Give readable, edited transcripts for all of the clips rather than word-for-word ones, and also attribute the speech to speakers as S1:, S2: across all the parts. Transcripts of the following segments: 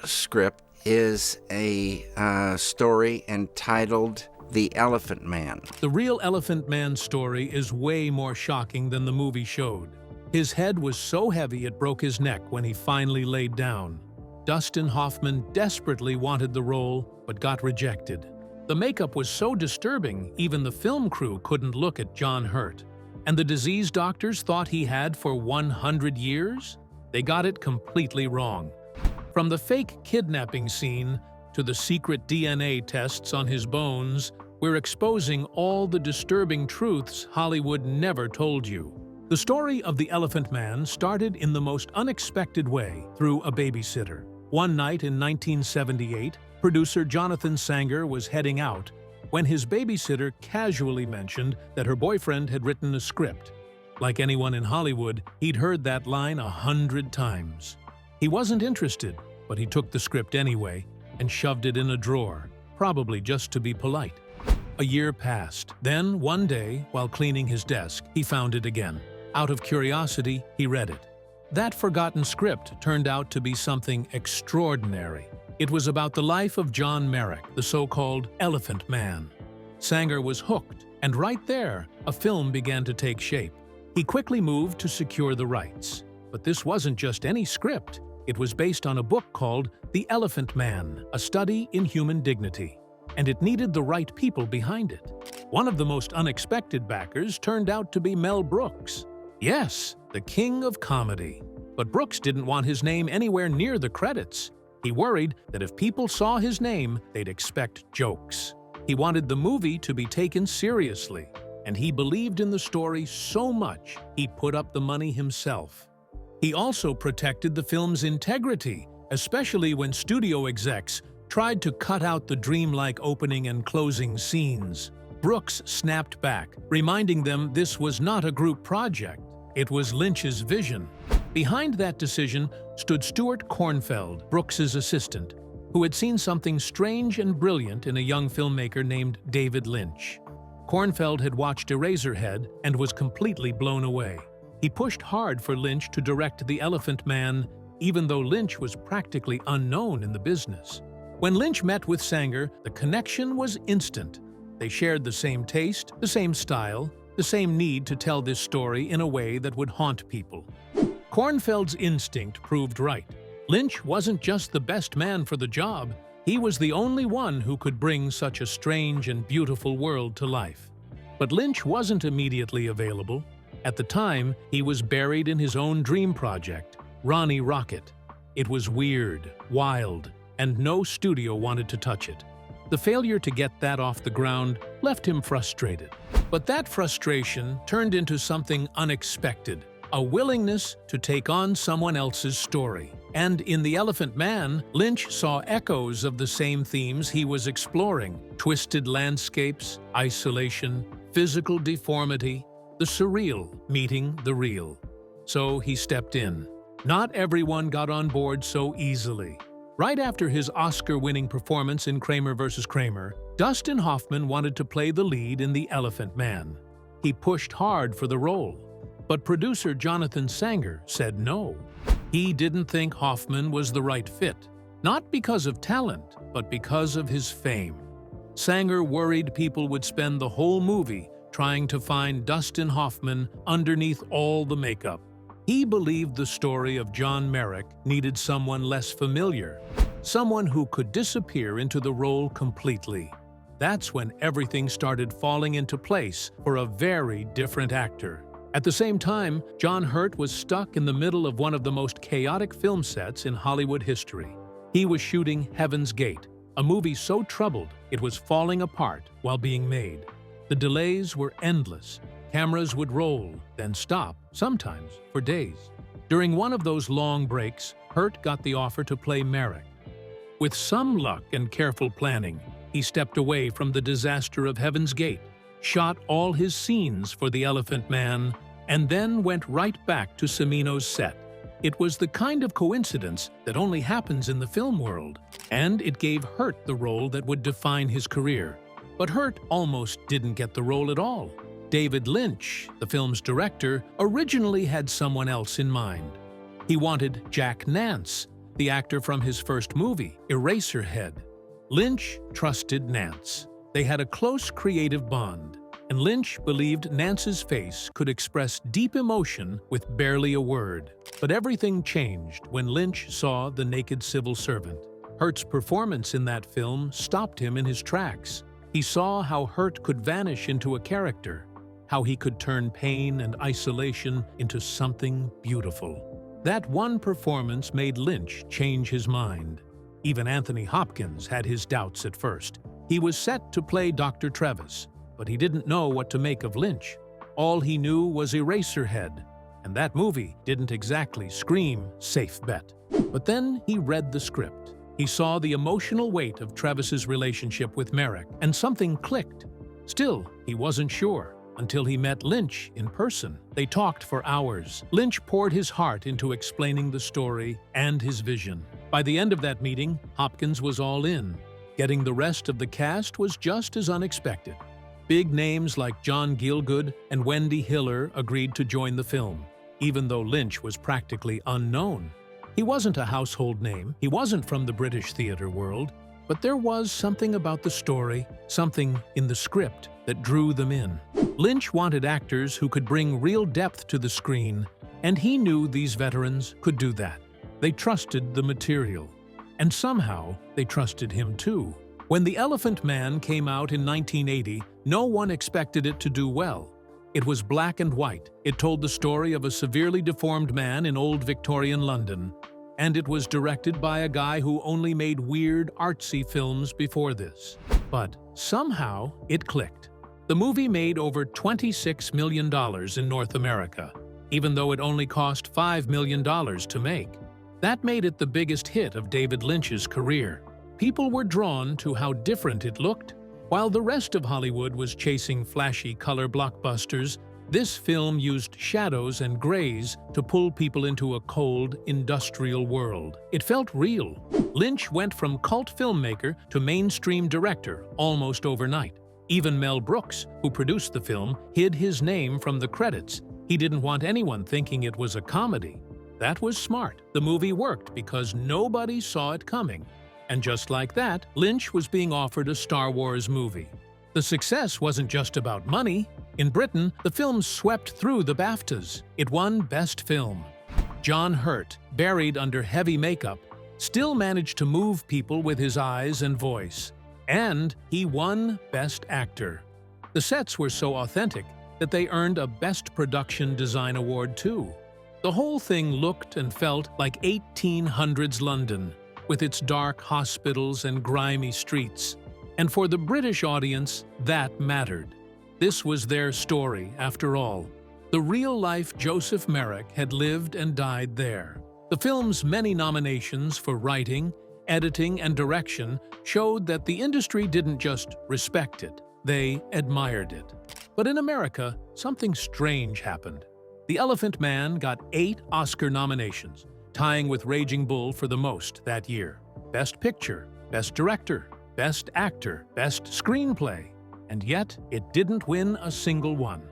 S1: script is a story entitled The Elephant Man.
S2: The real Elephant Man story is way more shocking than the movie showed. His head was so heavy it broke his neck when he finally laid down. Dustin Hoffman desperately wanted the role, but got rejected. The makeup was so disturbing, even the film crew couldn't look at John Hurt. And the disease doctors thought he had for 100 years? They got it completely wrong. From the fake kidnapping scene to the secret DNA tests on his bones, we're exposing all the disturbing truths Hollywood never told you. The story of the Elephant Man started in the most unexpected way, through a babysitter. One night in 1978, producer Jonathan Sanger was heading out when his babysitter casually mentioned that her boyfriend had written a script. Like anyone in Hollywood, he'd heard that line 100 times. He wasn't interested, but he took the script anyway and shoved it in a drawer, probably just to be polite. A year passed. Then, one day, while cleaning his desk, he found it again. Out of curiosity, he read it. That forgotten script turned out to be something extraordinary. It was about the life of John Merrick, the so-called Elephant Man. Sanger was hooked, and right there, a film began to take shape. He quickly moved to secure the rights. But this wasn't just any script. It was based on a book called The Elephant Man, a study in human dignity. And it needed the right people behind it. One of the most unexpected backers turned out to be Mel Brooks. Yes, the king of comedy. But Brooks didn't want his name anywhere near the credits. He worried that if people saw his name, they'd expect jokes. He wanted the movie to be taken seriously, and he believed in the story so much he put up the money himself. He also protected the film's integrity, especially when studio execs tried to cut out the dreamlike opening and closing scenes. Brooks snapped back, reminding them this was not a group project. It was Lynch's vision. Behind that decision stood Stuart Kornfeld, Brooks's assistant, who had seen something strange and brilliant in a young filmmaker named David Lynch. Kornfeld had watched Eraserhead and was completely blown away. He pushed hard for Lynch to direct The Elephant Man, even though Lynch was practically unknown in the business. When Lynch met with Sanger, the connection was instant. They shared the same taste, the same style, the same need to tell this story in a way that would haunt people. Kornfeld's instinct proved right. Lynch wasn't just the best man for the job, he was the only one who could bring such a strange and beautiful world to life. But Lynch wasn't immediately available. At the time, he was buried in his own dream project, Ronnie Rocket. It was weird, wild, and no studio wanted to touch it. The failure to get that off the ground left him frustrated. But that frustration turned into something unexpected, a willingness to take on someone else's story. And in The Elephant Man, Lynch saw echoes of the same themes he was exploring: twisted landscapes, isolation, physical deformity, the surreal meeting the real. So he stepped in. Not everyone got on board so easily. Right after his Oscar-winning performance in Kramer vs. Kramer, Dustin Hoffman wanted to play the lead in The Elephant Man. He pushed hard for the role, but producer Jonathan Sanger said no. He didn't think Hoffman was the right fit, not because of talent, but because of his fame. Sanger worried people would spend the whole movie trying to find Dustin Hoffman underneath all the makeup. He believed the story of John Merrick needed someone less familiar, someone who could disappear into the role completely. That's when everything started falling into place for a very different actor. At the same time, John Hurt was stuck in the middle of one of the most chaotic film sets in Hollywood history. He was shooting Heaven's Gate, a movie so troubled it was falling apart while being made. The delays were endless. Cameras would roll, then stop, sometimes for days. During one of those long breaks, Hurt got the offer to play Merrick. With some luck and careful planning, he stepped away from the disaster of Heaven's Gate, shot all his scenes for The Elephant Man, and then went right back to Cimino's set. It was the kind of coincidence that only happens in the film world, and it gave Hurt the role that would define his career. But Hurt almost didn't get the role at all. David Lynch, the film's director, originally had someone else in mind. He wanted Jack Nance, the actor from his first movie, Eraserhead. Lynch trusted Nance. They had a close creative bond, and Lynch believed Nance's face could express deep emotion with barely a word. But everything changed when Lynch saw The Naked Civil Servant. Hurt's performance in that film stopped him in his tracks. He saw how Hurt could vanish into a character, how he could turn pain and isolation into something beautiful. That one performance made Lynch change his mind. Even Anthony Hopkins had his doubts at first. He was set to play Dr. Trevis, but he didn't know what to make of Lynch. All he knew was Eraserhead, and that movie didn't exactly scream safe bet. But then he read the script. He saw the emotional weight of Trevis's relationship with Merrick, and something clicked. Still, he wasn't sure until he met Lynch in person. They talked for hours. Lynch poured his heart into explaining the story and his vision. By the end of that meeting, Hopkins was all in. Getting the rest of the cast was just as unexpected. Big names like John Gielgud and Wendy Hiller agreed to join the film, even though Lynch was practically unknown. He wasn't a household name, he wasn't from the British theater world, but there was something about the story, something in the script that drew them in. Lynch wanted actors who could bring real depth to the screen, and he knew these veterans could do that. They trusted the material, and somehow they trusted him too. When The Elephant Man came out in 1980, no one expected it to do well. It was black and white. It told the story of a severely deformed man in old Victorian London, and it was directed by a guy who only made weird, artsy films before this. But somehow it clicked. The movie made over $26 million in North America, even though it only cost $5 million to make. That made it the biggest hit of David Lynch's career. People were drawn to how different it looked. While the rest of Hollywood was chasing flashy color blockbusters, this film used shadows and grays to pull people into a cold, industrial world. It felt real. Lynch went from cult filmmaker to mainstream director almost overnight. Even Mel Brooks, who produced the film, hid his name from the credits. He didn't want anyone thinking it was a comedy. That was smart. The movie worked because nobody saw it coming. And just like that, Lynch was being offered a Star Wars movie. The success wasn't just about money. In Britain, the film swept through the BAFTAs. It won Best Film. John Hurt, buried under heavy makeup, still managed to move people with his eyes and voice. And he won Best Actor. The sets were so authentic that they earned a Best Production Design Award too. The whole thing looked and felt like 1800s London, with its dark hospitals and grimy streets. And for the British audience, that mattered. This was their story, after all. The real-life Joseph Merrick had lived and died there. The film's many nominations for writing, editing, and direction showed that the industry didn't just respect it, they admired it. But in America, something strange happened. The Elephant Man got 8 Oscar nominations, tying with Raging Bull for the most that year. Best Picture, Best Director, Best Actor, Best Screenplay. And yet, it didn't win a single one.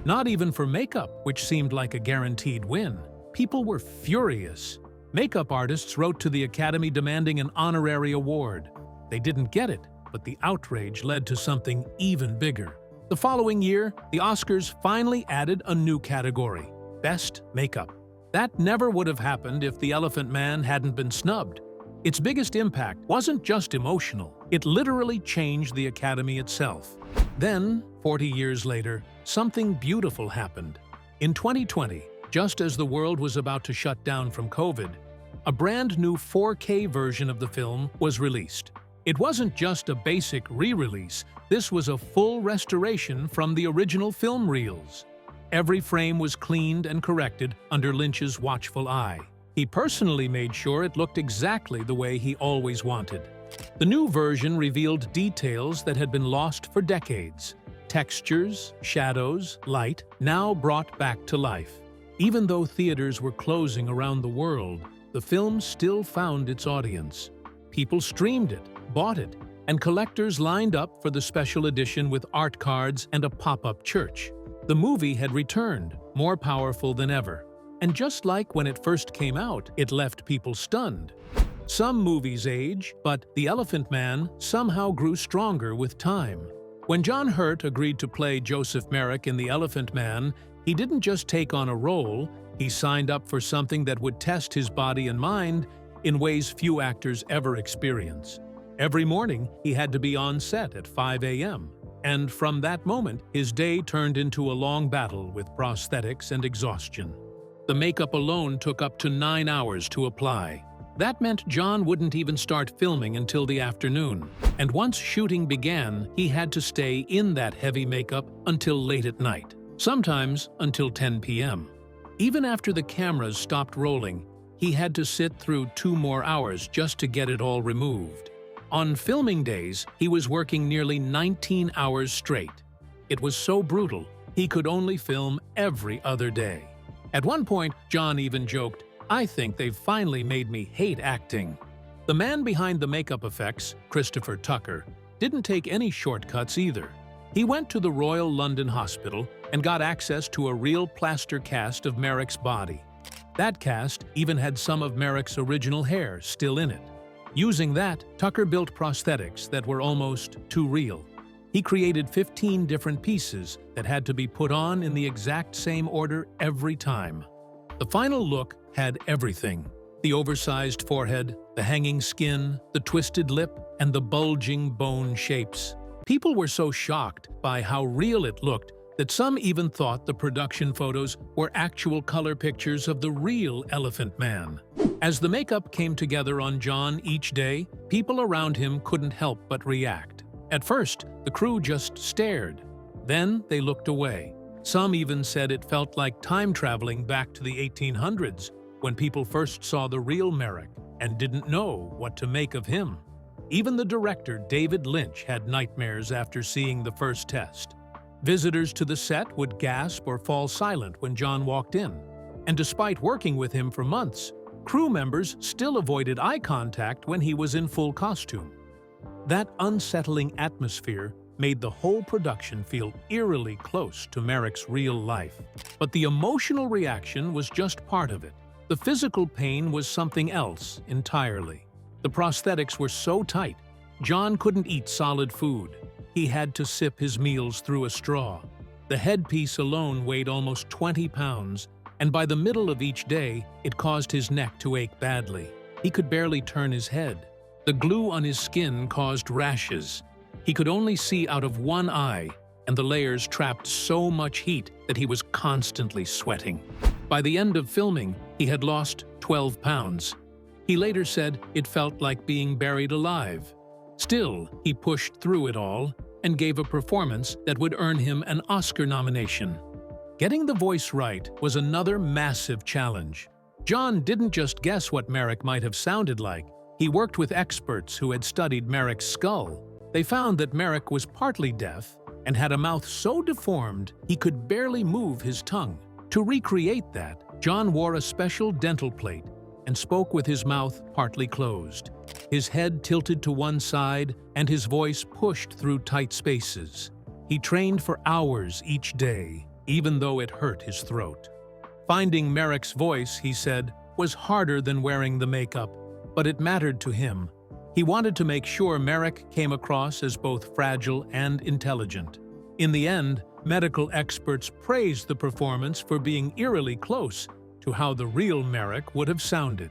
S2: Not even for makeup, which seemed like a guaranteed win. People were furious. Makeup artists wrote to the Academy demanding an honorary award. They didn't get it, but the outrage led to something even bigger. The following year, the Oscars finally added a new category, Best Makeup. That never would have happened if The Elephant Man hadn't been snubbed. Its biggest impact wasn't just emotional, it literally changed the Academy itself. Then, 40 years later, something beautiful happened. In 2020, just as the world was about to shut down from COVID, a brand new 4K version of the film was released. It wasn't just a basic re-release, this was a full restoration from the original film reels. Every frame was cleaned and corrected under Lynch's watchful eye. He personally made sure it looked exactly the way he always wanted. The new version revealed details that had been lost for decades. Textures, shadows, light, now brought back to life. Even though theaters were closing around the world, the film still found its audience. People streamed it, bought it, and collectors lined up for the special edition with art cards and a pop-up church. The movie had returned, more powerful than ever. And just like when it first came out, it left people stunned. Some movies age, but The Elephant Man somehow grew stronger with time. When John Hurt agreed to play Joseph Merrick in The Elephant Man, he didn't just take on a role, he signed up for something that would test his body and mind in ways few actors ever experience. Every morning, he had to be on set at 5 a.m. And from that moment, his day turned into a long battle with prosthetics and exhaustion. The makeup alone took up to 9 hours to apply. That meant John wouldn't even start filming until the afternoon. And once shooting began, he had to stay in that heavy makeup until late at night, sometimes until 10 p.m. Even after the cameras stopped rolling, he had to sit through 2 more hours just to get it all removed. On filming days, he was working nearly 19 hours straight. It was so brutal, he could only film every other day. At one point, John even joked, "I think they've finally made me hate acting." The man behind the makeup effects, Christopher Tucker, didn't take any shortcuts either. He went to the Royal London Hospital and got access to a real plaster cast of Merrick's body. That cast even had some of Merrick's original hair still in it. Using that, Tucker built prosthetics that were almost too real. He created 15 different pieces that had to be put on in the exact same order every time. The final look had everything: the oversized forehead, the hanging skin, the twisted lip, and the bulging bone shapes. People were so shocked by how real it looked that some even thought the production photos were actual color pictures of the real Elephant Man. As the makeup came together on John each day, people around him couldn't help but react. At first, the crew just stared. Then they looked away. Some even said it felt like time traveling back to the 1800s, when people first saw the real Merrick and didn't know what to make of him. Even the director, David Lynch, had nightmares after seeing the first test. Visitors to the set would gasp or fall silent when John walked in. And despite working with him for months, crew members still avoided eye contact when he was in full costume. That unsettling atmosphere made the whole production feel eerily close to Merrick's real life. But the emotional reaction was just part of it. The physical pain was something else entirely. The prosthetics were so tight, John couldn't eat solid food. He had to sip his meals through a straw. The headpiece alone weighed almost 20 pounds, and by the middle of each day, it caused his neck to ache badly. He could barely turn his head. The glue on his skin caused rashes. He could only see out of one eye, and the layers trapped so much heat that he was constantly sweating. By the end of filming, he had lost 12 pounds. He later said it felt like being buried alive. Still, he pushed through it all and gave a performance that would earn him an Oscar nomination. Getting the voice right was another massive challenge. John didn't just guess what Merrick might have sounded like. He worked with experts who had studied Merrick's skull. They found that Merrick was partly deaf and had a mouth so deformed he could barely move his tongue. To recreate that, John wore a special dental plate and spoke with his mouth partly closed. His head tilted to one side and his voice pushed through tight spaces. He trained for hours each day, even though it hurt his throat. Finding Merrick's voice, he said, was harder than wearing the makeup, but it mattered to him. He wanted to make sure Merrick came across as both fragile and intelligent. In the end, medical experts praised the performance for being eerily close to how the real Merrick would have sounded.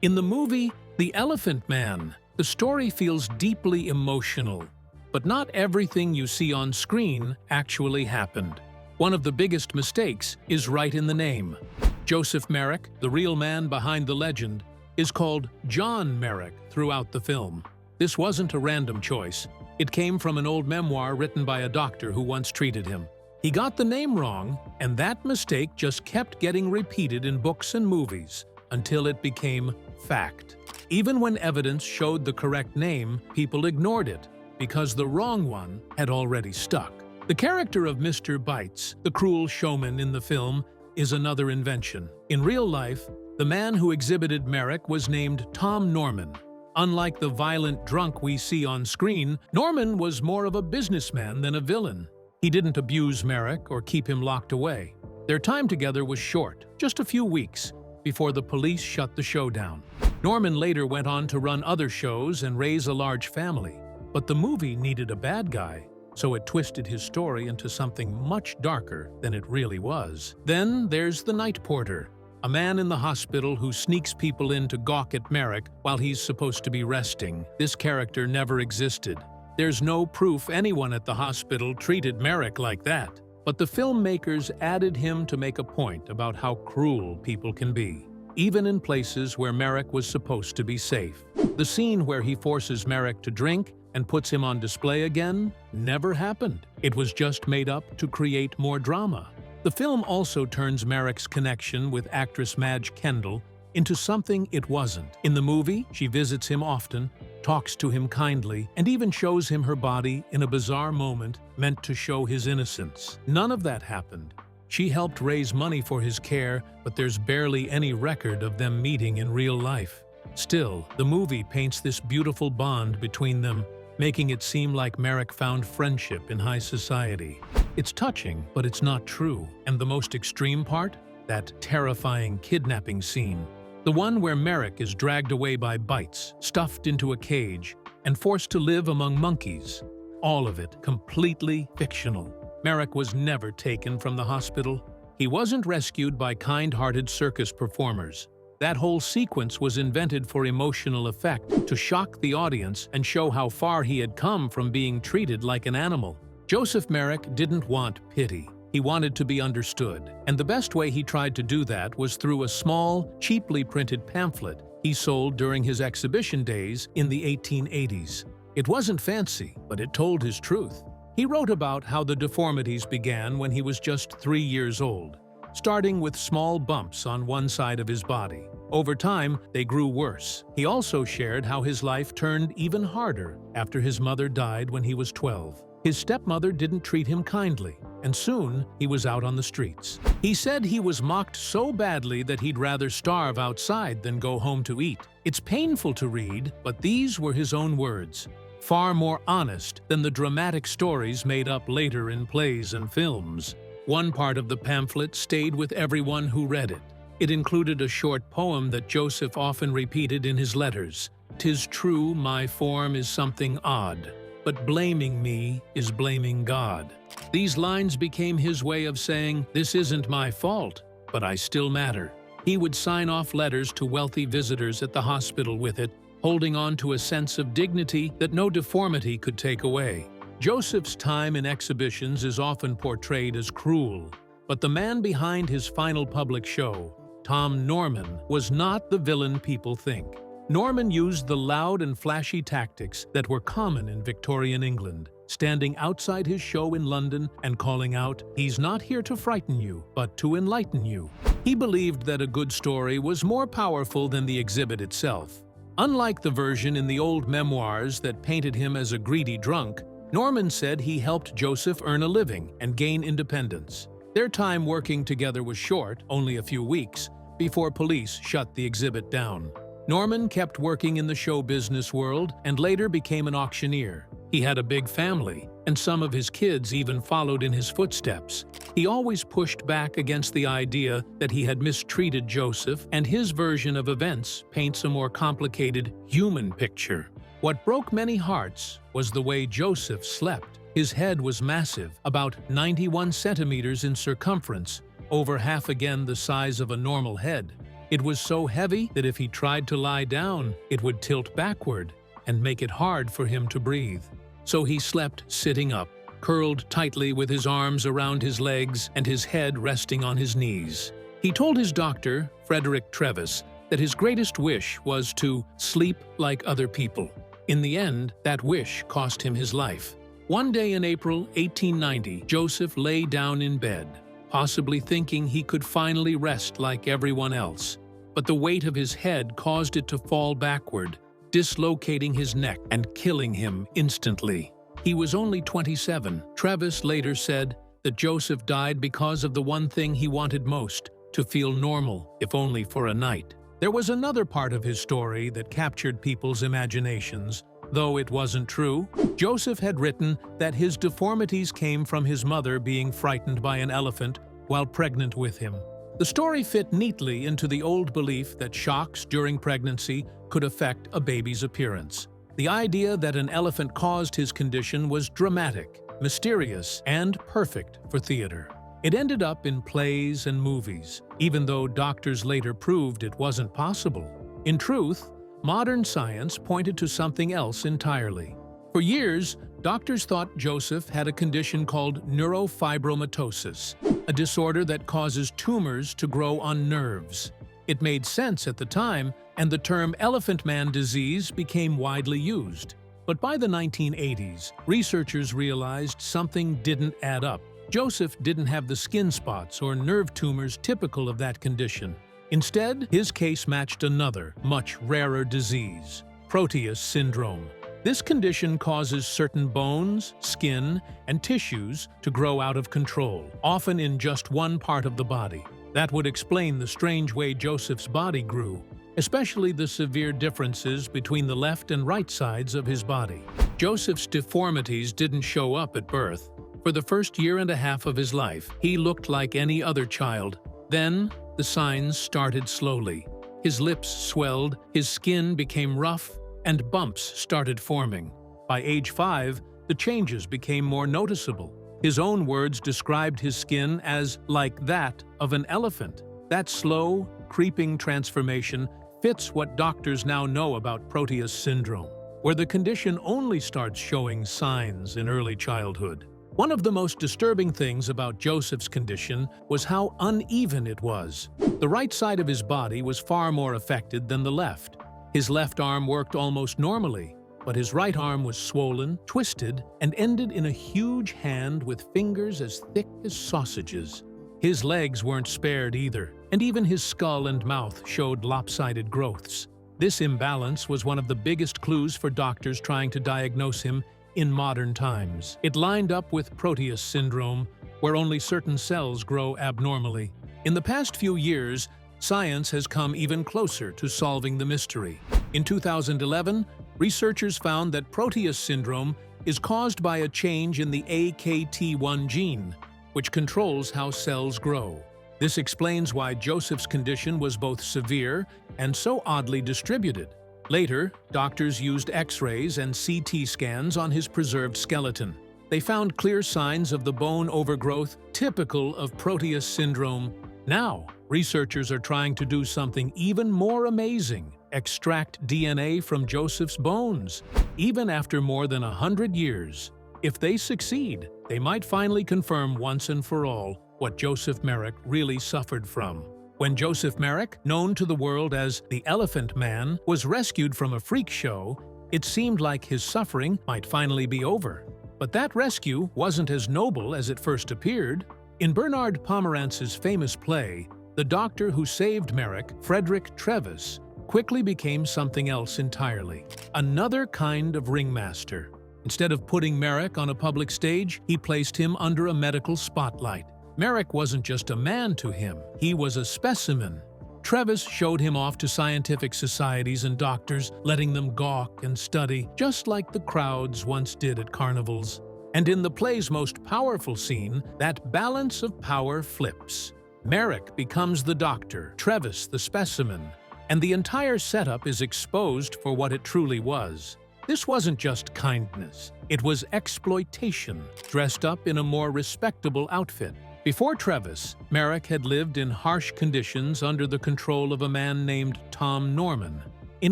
S2: In the movie The Elephant Man, the story feels deeply emotional, but not everything you see on screen actually happened. One of the biggest mistakes is right in the name. Joseph Merrick, the real man behind the legend, is called John Merrick throughout the film. This wasn't a random choice. It came from an old memoir written by a doctor who once treated him. He got the name wrong, and that mistake just kept getting repeated in books and movies until it became fact. Even when evidence showed the correct name, people ignored it because the wrong one had already stuck. The character of Mr. Bites, the cruel showman in the film, is another invention. In real life, the man who exhibited Merrick was named Tom Norman. Unlike the violent drunk we see on screen, Norman was more of a businessman than a villain. He didn't abuse Merrick or keep him locked away. Their time together was short, just a few weeks, before the police shut the show down. Norman later went on to run other shows and raise a large family, but the movie needed a bad guy, so it twisted his story into something much darker than it really was. Then there's the night porter, a man in the hospital who sneaks people in to gawk at Merrick while he's supposed to be resting. This character never existed. There's no proof anyone at the hospital treated Merrick like that. But the filmmakers added him to make a point about how cruel people can be, even in places where Merrick was supposed to be safe. The scene where he forces Merrick to drink and puts him on display again never happened. It was just made up to create more drama. The film also turns Merrick's connection with actress Madge Kendall into something it wasn't. In the movie, she visits him often, talks to him kindly, and even shows him her body in a bizarre moment meant to show his innocence. None of that happened. She helped raise money for his care, but there's barely any record of them meeting in real life. Still, the movie paints this beautiful bond between them, making it seem like Merrick found friendship in high society. It's touching, but it's not true. And the most extreme part? That terrifying kidnapping scene. The one where Merrick is dragged away by bites, stuffed into a cage, and forced to live among monkeys. All of it completely fictional. Merrick was never taken from the hospital. He wasn't rescued by kind-hearted circus performers. That whole sequence was invented for emotional effect, to shock the audience and show how far he had come from being treated like an animal. Joseph Merrick didn't want pity. He wanted to be understood, and the best way he tried to do that was through a small, cheaply printed pamphlet he sold during his exhibition days in the 1880s. It wasn't fancy, but it told his truth. He wrote about how the deformities began when he was just 3 years old, starting with small bumps on one side of his body. Over time, they grew worse. He also shared how his life turned even harder after his mother died when he was 12. His stepmother didn't treat him kindly, and soon he was out on the streets. He said he was mocked so badly that he'd rather starve outside than go home to eat. It's painful to read, but these were his own words, far more honest than the dramatic stories made up later in plays and films. One part of the pamphlet stayed with everyone who read it. It included a short poem that Joseph often repeated in his letters. "'Tis true my form is something odd, but blaming me is blaming God." These lines became his way of saying, "This isn't my fault, but I still matter." He would sign off letters to wealthy visitors at the hospital with it, holding on to a sense of dignity that no deformity could take away. Joseph's time in exhibitions is often portrayed as cruel, but the man behind his final public show, Tom Norman, was not the villain people think. Norman used the loud and flashy tactics that were common in Victorian England, standing outside his show in London and calling out, "He's not here to frighten you, but to enlighten you." He believed that a good story was more powerful than the exhibit itself. Unlike the version in the old memoirs that painted him as a greedy drunk, Norman said he helped Joseph earn a living and gain independence. Their time working together was short, only a few weeks, before police shut the exhibit down. Norman kept working in the show business world and later became an auctioneer. He had a big family, and some of his kids even followed in his footsteps. He always pushed back against the idea that he had mistreated Joseph, and his version of events paints a more complicated, human picture. What broke many hearts was the way Joseph slept. His head was massive, about 91 centimeters in circumference, over half again the size of a normal head. It was so heavy that if he tried to lie down, it would tilt backward and make it hard for him to breathe. So he slept sitting up, curled tightly with his arms around his legs and his head resting on his knees. He told his doctor, Frederick Trevis, that his greatest wish was to sleep like other people. In the end, that wish cost him his life. One day in April 1890, Joseph lay down in bed, possibly thinking he could finally rest like everyone else. But the weight of his head caused it to fall backward, dislocating his neck and killing him instantly. He was only 27. Travis later said that Joseph died because of the one thing he wanted most, to feel normal, if only for a night. There was another part of his story that captured people's imaginations, though it wasn't true. Joseph had written that his deformities came from his mother being frightened by an elephant while pregnant with him. The story fit neatly into the old belief that shocks during pregnancy could affect a baby's appearance. The idea that an elephant caused his condition was dramatic, mysterious, and perfect for theater. It ended up in plays and movies, even though doctors later proved it wasn't possible. In truth, modern science pointed to something else entirely. For years, doctors thought Joseph had a condition called neurofibromatosis, a disorder that causes tumors to grow on nerves. It made sense at the time, and the term elephant man disease became widely used. But by the 1980s, researchers realized something didn't add up. Joseph didn't have the skin spots or nerve tumors typical of that condition. Instead, his case matched another, much rarer disease, Proteus syndrome. This condition causes certain bones, skin, and tissues to grow out of control, often in just one part of the body. That would explain the strange way Joseph's body grew, especially the severe differences between the left and right sides of his body. Joseph's deformities didn't show up at birth. For the first year and a half of his life, he looked like any other child. Then, the signs started slowly. His lips swelled, his skin became rough, and bumps started forming. By age 5, the changes became more noticeable. His own words described his skin as like that of an elephant. That slow, creeping transformation fits what doctors now know about Proteus syndrome, where the condition only starts showing signs in early childhood. One of the most disturbing things about Joseph's condition was how uneven it was. The right side of his body was far more affected than the left. His left arm worked almost normally, but his right arm was swollen, twisted, and ended in a huge hand with fingers as thick as sausages. His legs weren't spared either, and even his skull and mouth showed lopsided growths. This imbalance was one of the biggest clues for doctors trying to diagnose him in modern times. It lined up with Proteus syndrome, where only certain cells grow abnormally. In the past few years, science has come even closer to solving the mystery. In 2011, researchers found that Proteus syndrome is caused by a change in the AKT1 gene, which controls how cells grow. This explains why Joseph's condition was both severe and so oddly distributed. Later, doctors used X-rays and CT scans on his preserved skeleton. They found clear signs of the bone overgrowth typical of Proteus syndrome. Now, researchers are trying to do something even more amazing: extract DNA from Joseph's bones. Even after more than 100 years, if they succeed, they might finally confirm once and for all what Joseph Merrick really suffered from. When Joseph Merrick, known to the world as the Elephant Man, was rescued from a freak show, it seemed like his suffering might finally be over. But that rescue wasn't as noble as it first appeared. In Bernard Pomerance's famous play, the doctor who saved Merrick, Frederick Trevis, quickly became something else entirely. Another kind of ringmaster. Instead of putting Merrick on a public stage, he placed him under a medical spotlight. Merrick wasn't just a man to him, he was a specimen. Trevis showed him off to scientific societies and doctors, letting them gawk and study, just like the crowds once did at carnivals. And in the play's most powerful scene, that balance of power flips. Merrick becomes the doctor, Trevis the specimen, and the entire setup is exposed for what it truly was. This wasn't just kindness, it was exploitation, dressed up in a more respectable outfit. Before Trevis, Merrick had lived in harsh conditions under the control of a man named Tom Norman. In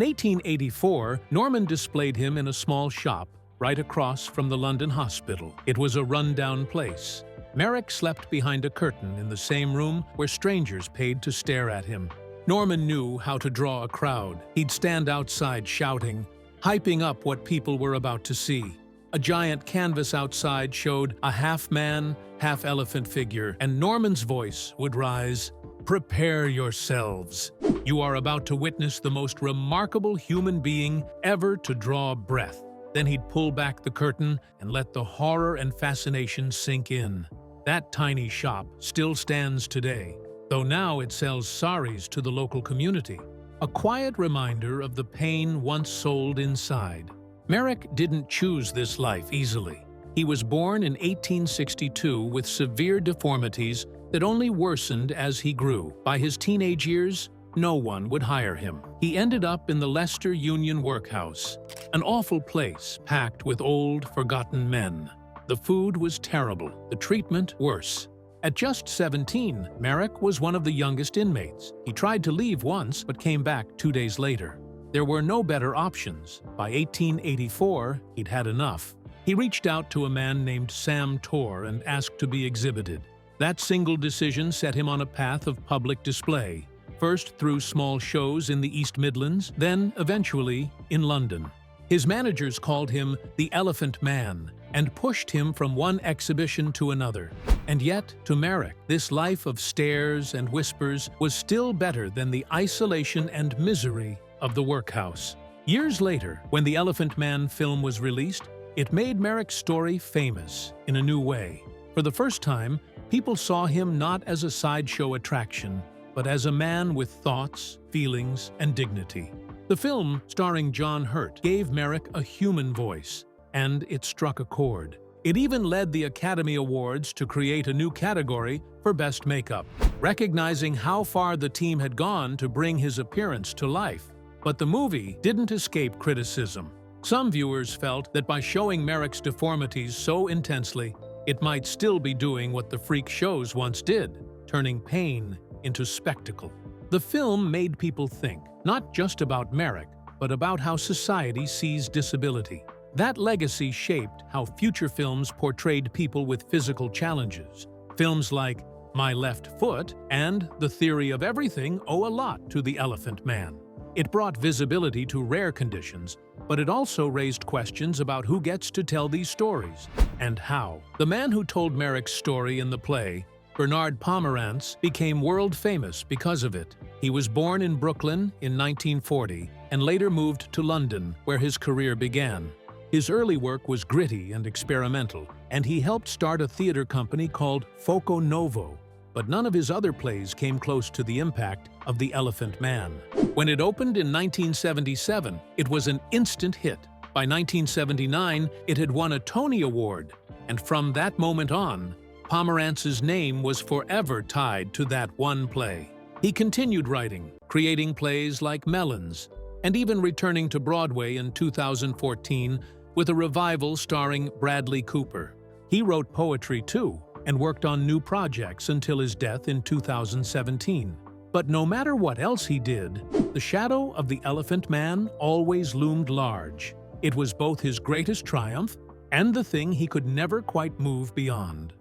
S2: 1884, Norman displayed him in a small shop right across from the London hospital. It was a rundown place. Merrick slept behind a curtain in the same room where strangers paid to stare at him. Norman knew how to draw a crowd. He'd stand outside shouting, hyping up what people were about to see. A giant canvas outside showed a half-man, half-elephant figure, and Norman's voice would rise, "Prepare yourselves. You are about to witness the most remarkable human being ever to draw breath." Then he'd pull back the curtain and let the horror and fascination sink in. That tiny shop still stands today, though now it sells saris to the local community, a quiet reminder of the pain once sold inside. Merrick didn't choose this life easily. He was born in 1862 with severe deformities that only worsened as he grew. By his teenage years, no one would hire him. He ended up in the Leicester Union Workhouse, an awful place packed with old, forgotten men. The food was terrible, the treatment worse. At just 17, Merrick was one of the youngest inmates. He tried to leave once, but came back 2 days later. There were no better options. By 1884, he'd had enough. He reached out to a man named Sam Torr and asked to be exhibited. That single decision set him on a path of public display, first through small shows in the East Midlands, then, eventually, in London. His managers called him the Elephant Man and pushed him from one exhibition to another. And yet, to Merrick, this life of stares and whispers was still better than the isolation and misery of the workhouse. Years later, when the Elephant Man film was released, it made Merrick's story famous in a new way. For the first time, people saw him not as a sideshow attraction, but as a man with thoughts, feelings, and dignity. The film, starring John Hurt, gave Merrick a human voice, and it struck a chord. It even led the Academy Awards to create a new category for Best Makeup, recognizing how far the team had gone to bring his appearance to life. But the movie didn't escape criticism. Some viewers felt that by showing Merrick's deformities so intensely, it might still be doing what the freak shows once did, turning pain into spectacle. The film made people think, not just about Merrick, but about how society sees disability. That legacy shaped how future films portrayed people with physical challenges. Films like My Left Foot and The Theory of Everything owe a lot to the Elephant Man. It brought visibility to rare conditions, but it also raised questions about who gets to tell these stories and how. The man who told Merrick's story in the play, Bernard Pomerance, became world famous because of it. He was born in Brooklyn in 1940 and later moved to London, where his career began. His early work was gritty and experimental, and he helped start a theater company called Foco Novo. But none of his other plays came close to the impact of The Elephant Man. When it opened in 1977, it was an instant hit. By 1979, it had won a Tony Award, and from that moment on, Pomerance's name was forever tied to that one play. He continued writing, creating plays like Melons, and even returning to Broadway in 2014 with a revival starring Bradley Cooper. He wrote poetry too, and worked on new projects until his death in 2017. But no matter what else he did, the shadow of the Elephant Man always loomed large. It was both his greatest triumph and the thing he could never quite move beyond.